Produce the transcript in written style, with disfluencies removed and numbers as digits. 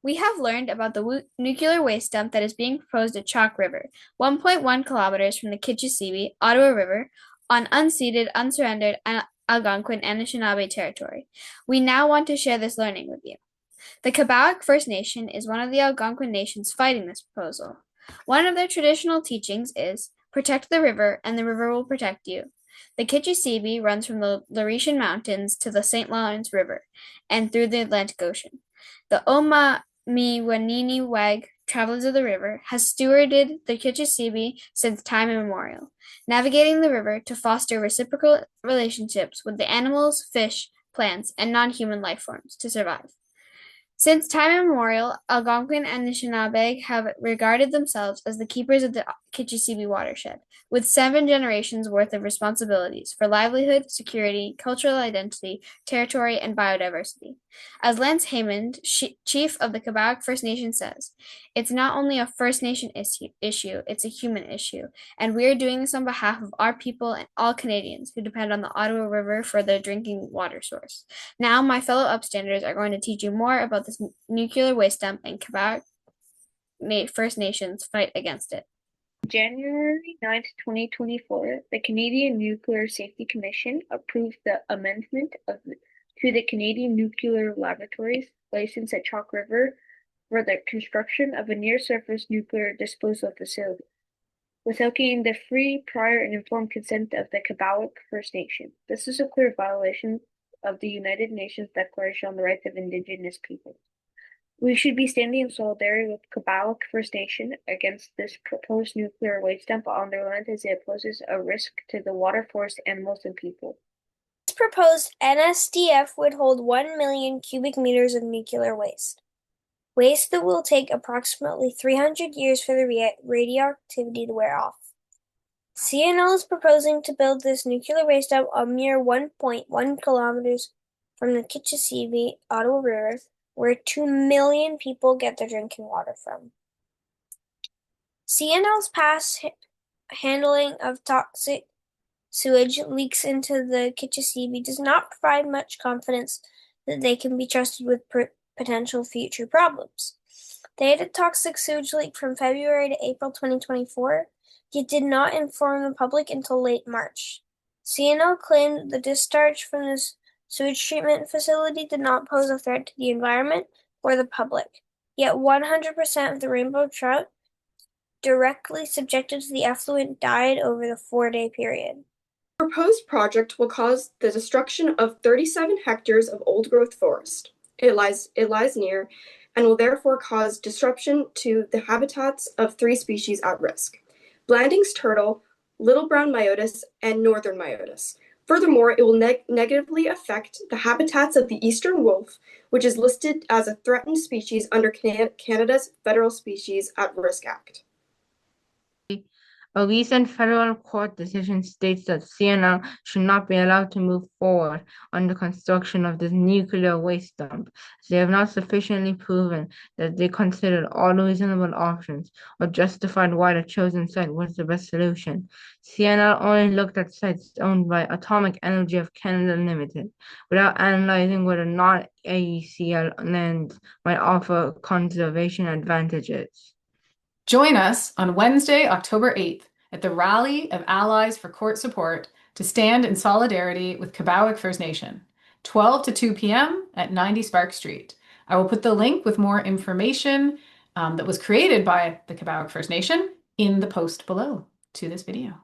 We have learned about the nuclear waste dump that is being proposed at Chalk River, 1.1 kilometers from the Kichisibi, Ottawa River, on unceded, unsurrendered Algonquin and Anishinaabe territory. We now want to share this learning with you. The Kebaowek First Nation is one of the Algonquin nations fighting this proposal. One of their traditional teachings is protect the river and the river will protect you. The Kichisibi runs from the Laurentian Mountains to the St. Lawrence River and through the Atlantic Ocean. The Wag, Travelers of the River, has stewarded the Kichisibi since time immemorial, navigating the river to foster reciprocal relationships with the animals, fish, plants, and non-human life forms to survive. Since time immemorial, Algonquin and Anishinaabe have regarded themselves as the keepers of the Kichisibi watershed, with 7 generations worth of responsibilities for livelihood, security, cultural identity, territory, and biodiversity. As Lance Haymond, chief of the Kebaowek First Nation, says, it's not only a First Nation issue, it's a human issue, and we are doing this on behalf of our people and all Canadians who depend on the Ottawa River for their drinking water source. Now, my fellow Upstanders are going to teach you more about this nuclear waste dump and Kebaowek First Nations fight against it. January 9th, 2024, the Canadian Nuclear Safety Commission approved the amendment to the Canadian Nuclear Laboratories license at Chalk River for the construction of a near-surface nuclear disposal facility, without getting the free, prior, and informed consent of the Kebaowek First Nation. This is a clear violation of the United Nations Declaration on the Rights of Indigenous Peoples. We should be standing in solidarity with Kebaowek First Nation against this proposed nuclear waste dump on their land as it poses a risk to the water, forest, animals, and people. This proposed NSDF would hold 1 million cubic meters of nuclear waste. Waste that will take approximately 300 years for the radioactivity to wear off. CNL is proposing to build this nuclear waste dump a mere 1.1 kilometers from the Kichisibi, Ottawa River, where 2 million people get their drinking water from. CNL's past handling of toxic sewage leaks into the Kichisibi does not provide much confidence that they can be trusted with potential future problems. They had a toxic sewage leak from February to April 2024, yet did not inform the public until late March. CNL claimed the discharge from this sewage treatment facility did not pose a threat to the environment or the public, yet 100% of the rainbow trout directly subjected to the effluent died over the 4-day period. The proposed project will cause the destruction of 37 hectares of old-growth forest. It lies near and will therefore cause disruption to the habitats of 3 species at risk: Blanding's turtle, little brown myotis, and northern myotis. Furthermore, it will negatively affect the habitats of the eastern wolf, which is listed as a threatened species under Canada's Federal Species at Risk Act. A recent federal court decision states that CNL should not be allowed to move forward on the construction of this nuclear waste dump. They have not sufficiently proven that they considered all reasonable options or justified why the chosen site was the best solution. CNL only looked at sites owned by Atomic Energy of Canada Limited without analyzing whether non-AECL lands might offer conservation advantages. Join us on Wednesday, October 8th at the Rally of Allies for Court Support to stand in solidarity with Kebaowek First Nation, 12 to 2 p.m. at 90 Spark Street. I will put the link with more information that was created by the Kebaowek First Nation in the post below to this video.